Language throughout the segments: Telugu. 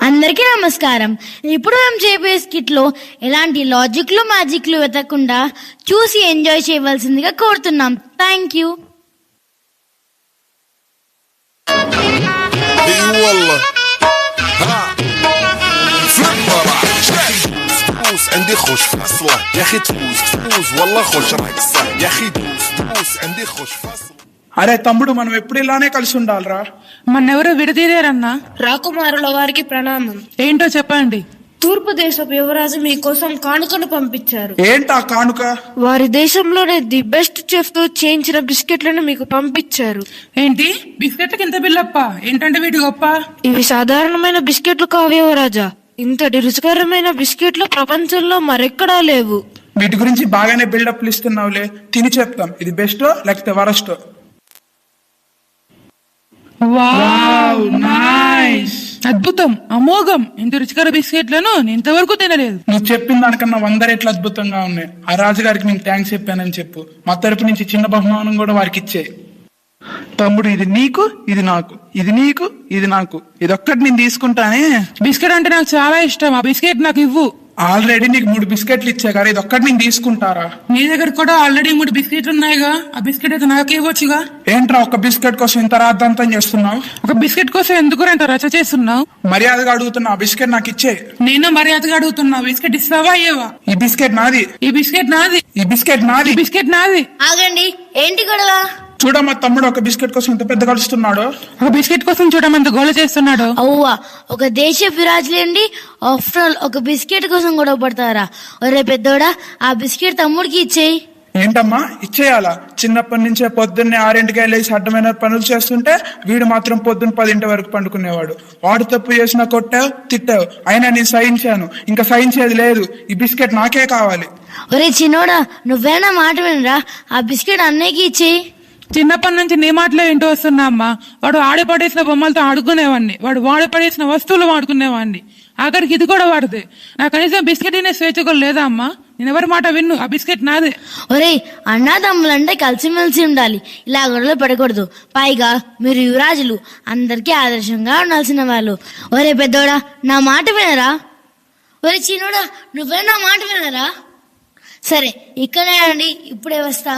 అందరికీ నమస్కారం. ఇప్పుడు మేము చేయబోయే స్కిట్ లో ఎలాంటి లాజిక్లు మ్యాజిక్లు వెతకకుండా చూసి ఎంజాయ్ చేయవలసిందిగా కోరుతున్నాం. Thank you. عندي خوش فاصلة يا اخي تفوز والله خوش راك صح يا اخي تفوز عندي خوش فاصلة. అరే తమ్ముడు, మనం ఎప్పుడు ఇలానే కలిసి ఉండాలిరా. మన్నెవరో విడదీరారన్నా. రాకుమారుల వారికి ప్రణామం. ఏంటో చెప్పండి. తూర్పు దేశపు యువరాజు మీకోసం కానుకను పంపించారు. ఏంటా కానుక? వారి దేశంలోనే ది బెస్ట్ చెఫ్ తో చేయించిన బిస్కెట్లను మీకు పంపించారు. ఏంటి బిస్కెట్లకి ఇంత బిల్లప్ప? ఏంటంటే వీటి గొప్ప? ఇవి సాధారణమైన బిస్కెట్లు కావు యువరాజా. ఇంతటి రుచికరమైన బిస్కెట్లు ప్రపంచంలో మరెక్కడా లేవు. వీటి గురించి బాగానే బిల్డప్లు ఇస్తున్నావులే, తిని చెప్తాం ఇది బెస్టో లేకపోతే వరస్టో. వావ్, నైస్, అద్భుతం, అమోఘం. ఇంత రుచికర బిస్కెట్లను నేను ఇంతవరకు తినలేదు. నువ్వు చెప్పిన దానికన్నా 100 రెట్లు అద్భుతంగా ఉన్నాయి. ఆ రాజుగారికి నేను థ్యాంక్స్ చెప్పానని చెప్పు. మా తరపు నుంచి చిన్న బహుమానం కూడా వారికి ఇచ్చే. తమ్ముడు, ఇది నీకు, ఇది నాకు, ఇది నీకు, ఇది నాకు, ఇదొక్కటి నేను తీసుకుంటానే. బిస్కెట్ అంటే నాకు చాలా ఇష్టం. ఆ బిస్కెట్ నాకు ఇవ్వు. ఆల్రెడీ నీకు 3 బిస్కెట్లు ఇచ్చా కదా, ఇది ఒక్కటి నేను తీసుకుంటారా? నీ దగ్గర కూడా ఆల్రెడీ 3 బిస్కెట్లు ఉన్నాయిగా. ఆ బిస్కెట్ అయితే నాకే ఇవ్వచ్చుగా. ఏంట్రా ఒక బిస్కెట్ కోసం ఇంత రాద్ధాంతం చేస్తున్నావు? ఒక బిస్కెట్ కోసం ఎందుకు ఇంత రచ చేస్తున్నావు? మర్యాదగా అడుగుతున్నా, ఆ బిస్కెట్ నాకు ఇచ్చే. నేను మర్యాదగా అడుగుతున్నా, బిస్కెట్ ఇస్తావా అయ్యేవా? ఈ బిస్కెట్ నాది, ఈ బిస్కెట్ నాది, ఈ బిస్కెట్ నాది, ఈ బిస్కెట్ నాది. ఆగండి, ఏంటి గొడవ? చూడమ్మా తమ్ముడు, ఒక బిస్కెట్ కోసం ఇంత పెద్ద కలుస్తున్నాడు. ఒక బిస్కెట్ కోసం చూడమంత గోల చేస్తున్నాడు. అవ్వా, ఒక దేశ విరాజులేండి, ఆఫ్టర్ ఆల్ ఒక బిస్కెట్ కోసం గొడవ పడతారా? ఒరే పెద్దోడా, ఆ బిస్కెట్ తమ్ముడికి ఇచ్చేయి. ఏంటమ్మా ఇచ్చేయాలా? చిన్నప్పటి నుంచే పొద్దున్నే 6ంటికి వెళ్ళేసి అడ్డమైన పనులు చేస్తుంటే వీడు మాత్రం పొద్దున్న 10 వరకు పండుకునేవాడు. వాడు తప్పు చేసినా కొట్టావు, తిట్టావు, అయినా నేను సహించాను. ఇంకా సహించేది లేదు. ఈ బిస్కెట్ నాకే కావాలి. ఒరే చిన్నోడా, నువ్వేనా మాట వినరా? ఆ బిస్కెట్ అన్నయ్యకి ఇచ్చేయి. చిన్నప్పటి నుంచి నీ మాటలే వింటూ వస్తున్నా అమ్మా. వాడు ఆడిపడేసిన బొమ్మలతో ఆడుకునేవాడిని, వాడు వాడిపడేసిన వస్తువులు వాడుకునేవాడిని, ఆఖరికి ఇది కూడా వాడితే. నాకు కనీసం బిస్కెట్ తినే స్వేచ్ఛ కూడా లేదా అమ్మా? నేను ఎవరి మాట విన్ను. ఆ బిస్కెట్ నాదే. ఒరే, అన్నాదమ్ములంటే కలిసిమెలిసి ఉండాలి, ఇలా గొడవలు పడకూడదు. పైగా మీరు యువరాజులు, అందరికీ ఆదర్శంగా ఉండాల్సిన వాళ్ళు. ఒరే పెద్దోడా, నా మాట వినరా? ఒరే చిన్నోడా, నువ్వే నా మాట వినరా? సరే, ఇక్కడే అండి, ఇప్పుడే వస్తా.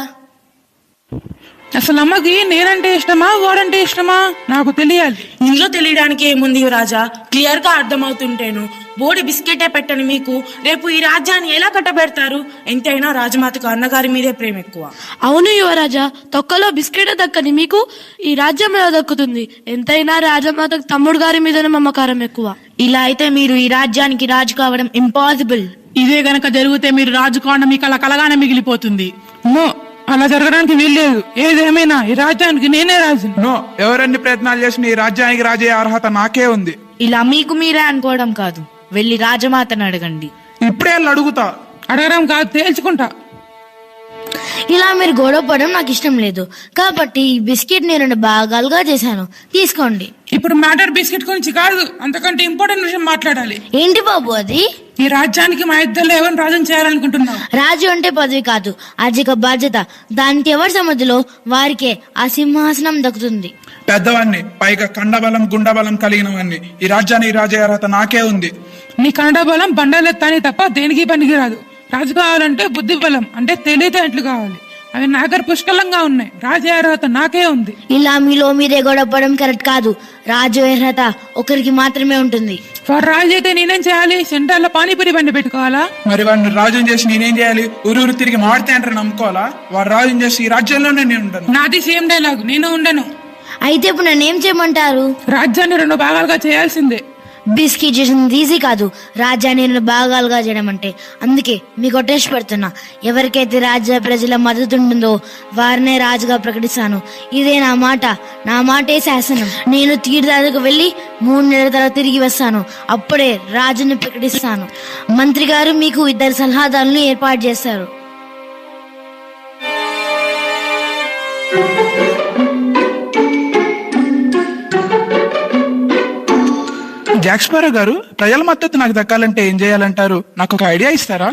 అసలు అమ్మకి నేనంటే ఇష్టమా, వాడంటే ఇష్టమా నాకు తెలియాలి. ఇందులో తెలియడానికి ఏముంది రాజా? క్లియర్ గా అర్థమవుతుంటేను బోడి బిస్కెటే పెట్టని మీకు రేపు ఈ రాజ్యాన్ని ఎలా కట్టబెడతారు? ఎంతైనా రాజమాతకు అన్నగారి మీదే ప్రేమ ఎక్కువ. అవును యువరాజా, తొక్కలో బిస్కెట్ దక్కని మీకు ఈ రాజ్యం ఎలా దక్కుతుంది? ఎంతైనా రాజమాతకు తమ్ముడు గారి మీదనే మమకారం ఎక్కువ. ఇలా అయితే మీరు ఈ రాజ్యానికి రాజు కావడం ఇంపాసిబుల్. ఇదే గనక జరిగితే మీరు రాజు కావడం మీకు అలా కలగానే మిగిలిపోతుంది. నో, అలా జరగడానికి వీల్లేదు. ఏదేమైనా ఈ రాజ్యానికి నేనే రాజు. నో, ఎవరన్ని ప్రయత్నాలు చేసిన ఈ రాజ్యానికి రాజే అర్హత నాకే ఉంది. ఇలా మీకు మీరే అనుకోవడం కాదు, వెళ్ళి రాజమాతను అడగండి. ఇప్పుడే వెళ్ళి అడుగుతా. అడగడం కాదు, తేల్చుకుంటా. ఇలా మీరు గొడవ పడడం నాకు ఇష్టం లేదు, కాబట్టి ఈ బిస్కెట్ నేను 2 భాగాలుగా చేశాను, తీసుకోండి. ఇప్పుడు మ్యాటర్ బిస్కెట్ గురించి కాదు, అంతకంటే ఇంపార్టెంట్ విషయం మాట్లాడాలి. ఏంటి బాబు అది? ఈ రాజ్యానికి మా ఇద్దరు ఎవరిని రాజుని చేయాలనుకుంటున్నావు? రాజు అంటే పదవి కాదు, అది ఒక బాధ్యత. దానికి ఎవరి సమాధిలో వారికే ఆ సింహాసనం దక్కుతుంది. పెద్దవాడిని, పైగా కండబలం గుండబలం కలిగిన వాడిని. ఈ రాజ్యానికి రాజే అర్హత నాకే ఉంది. నీ కన్నడ బలం బండలెత్తాని తప్ప దేనికి పనికి రాదు. రాజు కావాలంటే బుద్ధి బలం అంటే తెలివితేటలు కావాలి. అవి నా దగ్గర పుష్కలంగా ఉన్నాయి. రాజు అర్హత నాకే ఉంది. ఇలా మీలో మీరే గొడవపడడం కరెక్ట్ కాదు. రాజు అర్హత ఒకరికి మాత్రమే ఉంటుంది. వాడు రాజు అయితే నేనేం చేయాలి? సెంటర్లో పానీపూరి బండి పెట్టుకోవాలా? మరి వాడిని రాజుని చేసి నేనేం చేయాలి? ఊరూరు తిరిగి మాడితే అంటారు నమ్ముకోవాలా? వాడు రాజుని చేసి ఈ రాజ్యంలోనే నేను ఉంటాను. నాది సేమ్ డైలాగ్, నేను ఉండను. అయితే ఇప్పుడు నన్ను ఏం చేయమంటారు? రాజ్యాన్ని 2 భాగాలుగా చేయాల్సిందే. బిస్కెట్ చేసింది ఈజీ కాదు, రాజ్యాన్ని 2 భాగాలుగా చేయడం అంటే. అందుకే మీకు టెస్ట్ పెడుతున్నా. ఎవరికైతే రాజ్య ప్రజల మద్దతు ఉంటుందో వారినే రాజుగా ప్రకటిస్తాను. ఇదే నా మాట, నా మాటే శాసనం. నేను తీర్థయాత్రకు వెళ్ళి 3 నెలల తర్వాత తిరిగి వస్తాను. అప్పుడే రాజుని ప్రకటిస్తాను. మంత్రి గారు మీకు 2 సలహాదారులను ఏర్పాటు చేస్తారు. జాక్స్పారో గారు, ప్రజల మద్దతు నాకు దక్కాలంటే ఏం చేయాలంటారు? నాకు ఒక ఐడియా ఇస్తారా?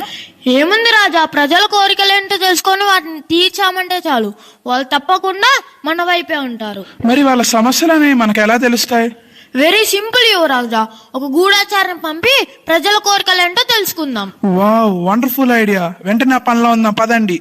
ఏముంది రాజా, ప్రజల కోరికలేంటో తెలుసుకొని వాటిని తీర్చామంటే చాలు, వాళ్ళు తప్పకుండా మన వైపే ఉంటారు. మరి వాళ్ళ సమస్యలని మనకు ఎలా తెలుస్తాయి? వెరీ సింపుల్ యువరాజా. ఒక గూఢాచారం పంపి ప్రజల కోరికలేంటో తెలుసుకుందాం. Wow, wonderful idea. వెంటనే ఆ పనిలో ఉందాం, పదండి.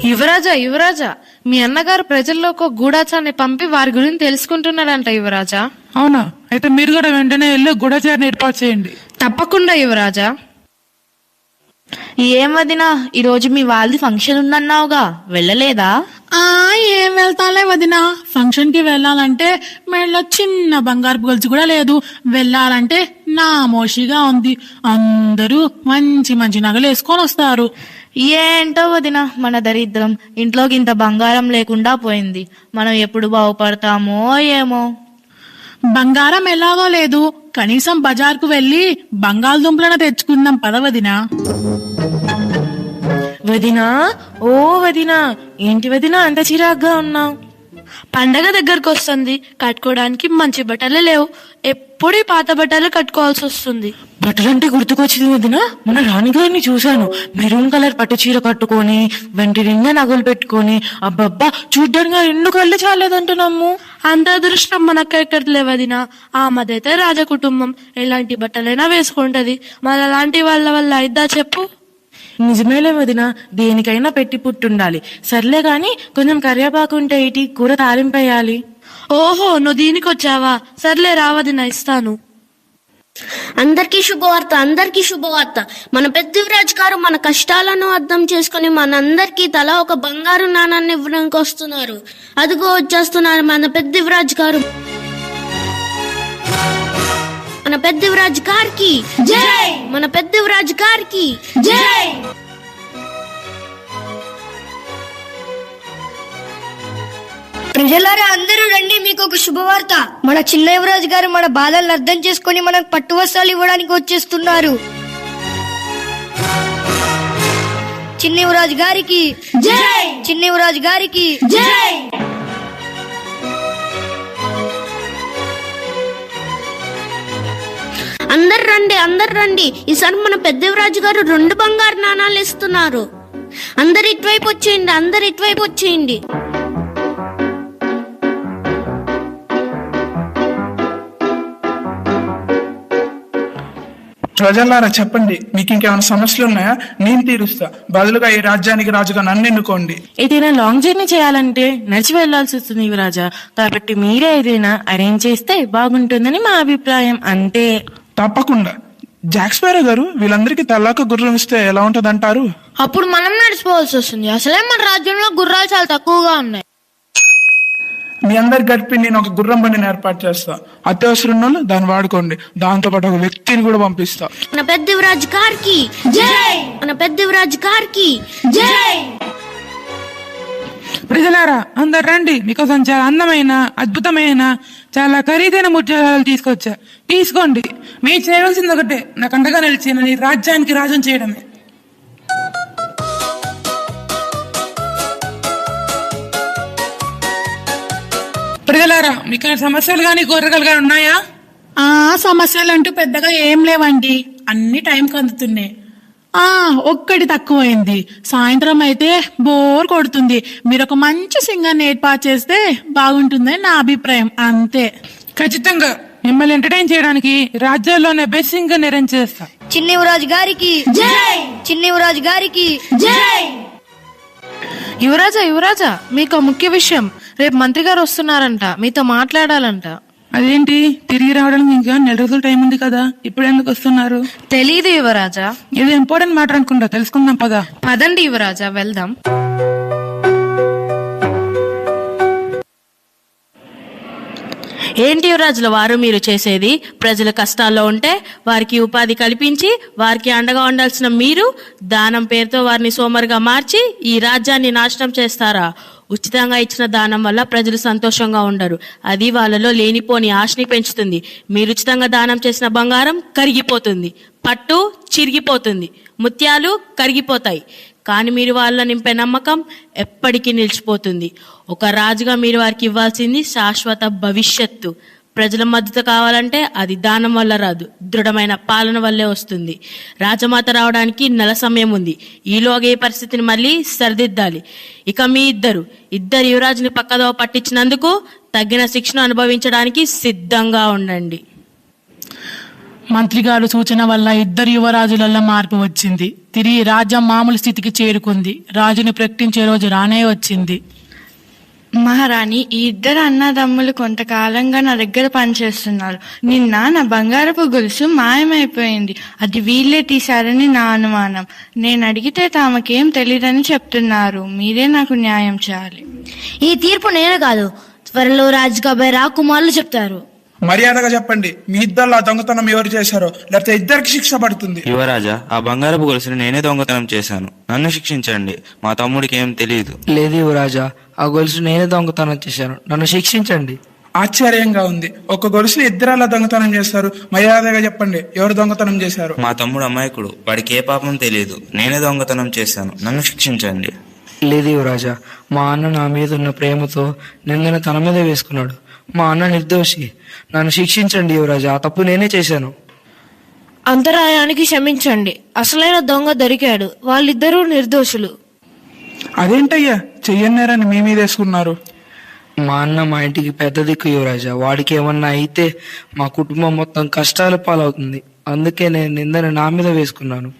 యువరాజా యువరాజా, మీ అన్నగారు ప్రజల్లో ఒక గూఢాచారాన్ని పంపి వారి గురించి తెలుసుకుంటున్నాడంట యువరాజా. అవునా? అయితే మీరు కూడా వెంటనే వెళ్ళి గూఢచారిని ఏర్పాటు చేయండి. తప్పకుండా యువరాజా. ఏం వదినా, ఈ రోజు మీ వాళ్ళది ఫంక్షన్ ఉందన్నావుగా, వెళ్ళలేదా? ఏం వెళ్తాలే వదినా. ఫంక్షన్ కి వెళ్ళాలంటే మెడలో చిన్న బంగారు గొలుసు కూడా లేదు. వెళ్ళాలంటే నామోషిగా ఉంది. అందరూ మంచి మంచి నగలు వేసుకొని వస్తారు. ఏంటో వదినా, మన దరిద్రం. ఇంట్లోకి ఇంత బంగారం లేకుండా పోయింది. మనం ఎప్పుడు బాగుపడతామో ఏమో. బంగారం ఎలాగో లేదు, కనీసం బజార్కు వెళ్లి బంగాళదుంపలను తెచ్చుకుందాం పద వదినా. వదినా, ఓ వదినా, ఏంటి వదినా అంత చిరాగ్గా ఉన్నావు? పండగ దగ్గరకు వస్తుంది, కట్టుకోవడానికి మంచి బట్టలు లేవు. ఎప్పుడు ఈ పాత బట్టలు కట్టుకోవాల్సి వస్తుంది. బట్టలంటే గుర్తుకొచ్చింది వదినా, మన రాణిగారిని చూశాను. మెరూన్ కలర్ పట్టు చీర కట్టుకొని, వెంటి నిండా నగలు పెట్టుకొని, అబ్బబ్బా, చూడ్డానికి రెండు కళ్ళు చాలేదంటున్నాము. అంత అదృష్టం మనకు ఎక్కడ లేవదినా. ఆమెదైతే రాజ కుటుంబం, ఎలాంటి బట్టలైనా వేసుకుంటది. మన లాంటి వాళ్ళ వల్ల అయిద్దా చెప్పు? నిజమేలే వదినా, దేనికైనా పెట్టి పుట్టుండాలి. సర్లే గాని కొంచెం కరివేపాకు ఉంటే ఇటీ కూర తాలింపేయాలి. ఓహో, నువ్వు దీనికి వచ్చావా? సర్లే రావదినా, ఇస్తాను. అందరికీ శుభవార్త, అందరికీ శుభవార్త. మన పెద్దవిరాజ్ గారు మన కష్టాలను అర్థం చేసుకుని మనందరికీ తలా ఒక బంగారు నాణాన్ని ఇవ్వడానికి వస్తున్నారు. అదిగో వచ్చేస్తున్నారు మన పెద్దవిరాజ్ గారు. మన పెద్దవిరాజ్ గారికి జై, మన పెద్దవిరాజ్ గారికి జై. ప్రజలారా అందరూ రండి, మీకు ఒక శుభవార్త. మన చిన్న యువరాజు గారు మన బాధలను అర్థం చేసుకుని మనకు పట్టు వస్త్రాలు ఇవ్వడానికి వచ్చేస్తున్నారు. చిన్న యువరాజు గారికి జై, చిన్న యువరాజు గారికి జై. అందరు రండి, అందరు రండి. ఈసారి మన పెద్దవిరాజు గారు 2 బంగారు నాణాలు ఇస్తున్నారు. అందరు ఇటువైపు వచ్చేయండి, అందరు ఇటువైపు వచ్చేయండి. ప్రజలారా చెప్పండి, మీకు ఇంకేమైనా సమస్యలు ఉన్నాయా? నేను తీరుస్తా. బదులుగా ఈ రాజ్యానికి రాజుగా నన్ను ఎన్నుకోండి. ఏదైనా లాంగ్ జర్నీ చేయాలంటే నడిచి వెళ్లాల్సి వస్తుంది యువరాజా. కాబట్టి మీరే ఏదైనా అరేంజ్ చేస్తే బాగుంటుందని మా అభిప్రాయం, అంతే. తప్పకుండా. జాక్స్పారో గారు, వీళ్ళందరికీ తలాక గుర్రం ఇస్తే ఎలా ఉంటదంటారు? అప్పుడు మనం నడిచిపోవాల్సి వస్తుంది. అసలే మన రాజ్యంలో గుర్రాలు చాలా తక్కువగా ఉన్నాయి. మీ అందరు గడిపి నేను ఒక గుర్రం బండిని ఏర్పాటు చేస్తా. అత్యవసరం ఉన్న వాళ్ళు దాన్ని వాడుకోండి. దాంతో పాటు ఒక వ్యక్తిని కూడా పంపిస్తా. మన పెద్దవిరాజ్ గారికి జై, మన పెద్దవిరాజ్ గారికి జై. ప్రజలారా అందరు రండి, మీకోసం చాలా అందమైన, అద్భుతమైన, చాలా ఖరీదైన ముత్యాలు తీసుకొచ్చా. తీసుకోండి. మీరు చేయవలసింది ఒకటే, నాకు అండగా నిలిచి ఈ రాజ్యానికి రాజం చేయడమే. ప్రజలారా, మీకు సమస్యలు గాని కోరికలు గాని ఉన్నాయా? సమస్యలు అంటూ పెద్దగా ఏం లేవండి, అన్ని టైంకి అందుతున్నాయి. ఒక్కటి తక్కువైంది. సాయంత్రం అయితే బోర్ కొడుతుంది. మీరు ఒక మంచి సింగర్ని ఏర్పాటు చేస్తే బాగుంటుందని నా అభిప్రాయం, అంతే. ఖచ్చితంగా మిమ్మల్ని ఎంటర్టైన్ చేయడానికి రాజ్యాల్లోనే బెస్ట్ సింగర్ అరేంజ్ చేస్తా. చిన్న యువరాజు గారికి జై, చిన్న యువరాజు గారికి జై. యువరాజా యువరాజా, మీకు ముఖ్య విషయం. రేపు మంత్రి గారు వస్తున్నారంట, మీతో మాట్లాడాలంట. అదేంటి, తిరిగి రావడానికి ఇంకా 4 రోజులు టైం ఉంది కదా, ఇప్పుడు ఎందుకు వస్తున్నారు? తెలీదు యువరాజా. ఏదో ఇంపార్టెంట్ మ్యాటర్ అనుకుంటా, తెలుసుకుందాం పదా. పదండి యువరాజా, వెళ్దాం. ఏంటి యువరాజుల వారు మీరు చేసేది? ప్రజల కష్టాల్లో ఉంటే వారికి ఉపాధి కల్పించి వారికి అండగా ఉండాల్సిన మీరు దానం పేరుతో వారిని సోమరుగా మార్చి ఈ రాజ్యాన్ని నాశనం చేస్తారా? ఉచితంగా ఇచ్చిన దానం వల్ల ప్రజలు సంతోషంగా ఉండరు. అది వాళ్ళలో లేనిపోని ఆశని పెంచుతుంది. మీరు ఉచితంగా దానం చేసిన బంగారం కరిగిపోతుంది, పట్టు చిరిగిపోతుంది, ముత్యాలు కరిగిపోతాయి. కానీ మీరు వాళ్ళ నింపే నమ్మకం ఎప్పటికీ నిలిచిపోతుంది. ఒక రాజుగా మీరు వారికి ఇవ్వాల్సింది శాశ్వత భవిష్యత్తు. ప్రజల మద్దతు కావాలంటే అది దానం వల్ల రాదు, దృఢమైన పాలన వల్లే వస్తుంది. రాజమాత రావడానికి నెల సమయం ఉంది. ఈలోగా ఈ పరిస్థితిని మళ్ళీ సరిదిద్దాలి. ఇక మీ ఇద్దరు యువరాజుని పక్కదోవ పట్టించినందుకు తగిన శిక్షను అనుభవించడానికి సిద్ధంగా ఉండండి. మంత్రి గారు సూచన వల్ల ఇద్దరు యువరాజులలో మార్పు వచ్చింది. తిరిగి రాజ్యం మామూలు స్థితికి చేరుకుంది. రాజుని ప్రకటించే రోజు రానే వచ్చింది. మహారాణి, ఈ ఇద్దరు అన్నదమ్ములు కొంతకాలంగా నా దగ్గర పనిచేస్తున్నారు. నిన్న నా బంగారపు గొలుసు మాయమైపోయింది. అది వీళ్ళే తీశారని నా అనుమానం. నేను అడిగితే తామకేం తెలియదని చెప్తున్నారు. మీరే నాకు న్యాయం చేయాలి. ఈ తీర్పు నేను కాదు, త్వరలో రాజు కాబోయే రాకుమారులు చెప్తారు. మర్యాదగా చెప్పండి, మీ ఇద్దరు ఆ దొంగతనం ఎవరు చేశారో, లేకపోతే ఇద్దరికి శిక్ష పడుతుంది. యువరాజా, ఆ బంగారపు గొలుసుని నేనే దొంగతనం చేశాను. నన్ను శిక్షించండి. మా తమ్ముడికి ఏం తెలియదు. లేదు యువరాజా, ఆ గొలుసు నేనే దొంగతనం చేశాను. నన్ను శిక్షించండి. ఆశ్చర్యంగా ఉంది. ఒక గొలుసుని ఇద్దరు అలా దొంగతనం చేస్తారు. మర్యాదగా చెప్పండి, ఎవరు దొంగతనం చేశారు? మా తమ్ముడు అమాయకుడు. వాడికి ఏ పాపం తెలియదు. నేనే దొంగతనం చేశాను. నన్ను శిక్షించండి. లేదు యువరాజా, మా అన్న నా మీద ఉన్న ప్రేమతో నిందను తన మీద వేసుకున్నాడు. మా అన్న నిర్దోషి. నన్ను శిక్షించండి యువరాజా, ఆ తప్పు నేనే చేశాను. అంతరాయానికి క్షమించండి. అసలైన దొంగ దొరికాడు. వాళ్ళిద్దరూ నిర్దోషులు. అదేంటయ్యా, చెయ్యన్నారని మీ మీద వేసుకున్నారు? మా అన్న మా ఇంటికి పెద్ద దిక్కు యువరాజా. వాడికి ఏమన్నా అయితే మా కుటుంబం మొత్తం కష్టాల పాలవుతుంది. అందుకే నేను నిందను నా మీద వేసుకున్నాను.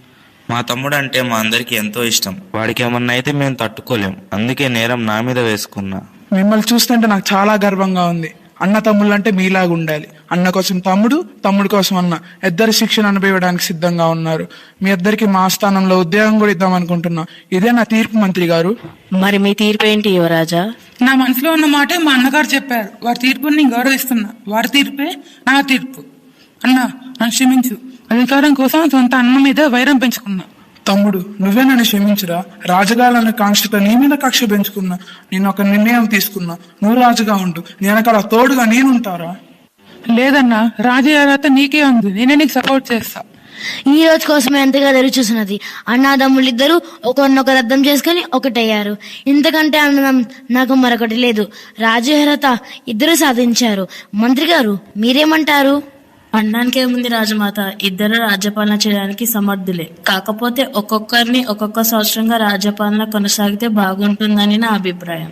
మా తమ్ముడు అంటే మా అందరికి ఎంతో ఇష్టం. వాడికి ఏమన్నా అయితే మేము తట్టుకోలేం. అందుకే నేరం నా మీద వేసుకున్నా. మిమ్మల్ని చూస్తుంటే నాకు చాలా గర్వంగా ఉంది. అన్న తమ్ముళ్ళు అంటే మీలాగా ఉండాలి. అన్న కోసం తమ్ముడు, తమ్ముడు కోసం అన్న, ఇద్దరు శిక్షణ అనుభవించడానికి సిద్ధంగా ఉన్నారు. మీ ఇద్దరికి మా స్థానంలో ఉద్యోగం కూడా ఇద్దాం అనుకుంటున్నా. ఇదే నా తీర్పు మంత్రి గారు. మరి మీ తీర్పు ఏంటి యువరాజా? నా మనసులో ఉన్న మాటే మా అన్నగారు చెప్పారు. వారి తీర్పుని నేను గౌరవిస్తున్నా. వారి తీర్పే నా తీర్పు. అన్నా, నన్ను క్షమించు. అధికారం కోసం సొంత అన్న మీద వైరం పెంచుకున్నా. తమ్ముడు, నువ్వే నన్ను క్షమించురా. రాజుగాలన్న కాంక్షతో నీ మీద కక్ష పెంచుకున్నా. నేను ఒక నిర్ణయం తీసుకున్నా. నువ్వు రాజుగా ఉండు, నేను అక్కడ తోడుగా నేనుంటారా? లేదన్నా, రాజయ్యారత నీకే ఉంది. నేనే నీకు సపోర్ట్ చేస్తా. ఈ రోజు కోసమే ఎంతగా ఎదురు చూసినది. అన్నదమ్ములు ఇద్దరు ఒకరినొకరు అర్థం చేసుకుని ఒకటయ్యారు. ఇంతకంటే ఆనందం నాకు మరొకటి లేదు. రాజహరత ఇద్దరు సాధించారు. మంత్రి గారు, మీరేమంటారు? అనడానికి ఏముంది రాజమాత, ఇద్దరు రాజ్యపాలన చేయడానికి సమర్థులే. కాకపోతే ఒక్కొక్కరిని ఒక్కొక్క సంవత్సరంగా రాజ్యపాలన కొనసాగితే బాగుంటుందని నా అభిప్రాయం.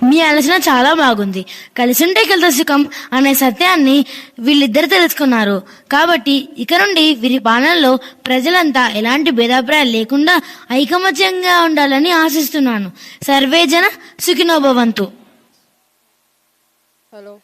మీ ఆలోచన చాలా బాగుంది. కలిసుంటే కలిత సుఖం అనే సత్యాన్ని వీళ్ళిద్దరు తెలుసుకున్నారు. కాబట్టి ఇక నుండి వీరి పాలనలో ప్రజలంతా ఎలాంటి భేదాభిప్రాయాలు లేకుండా ఐకమత్యంగా ఉండాలని ఆశిస్తున్నాను. సర్వేజన సుఖినో భవంతు. హలో.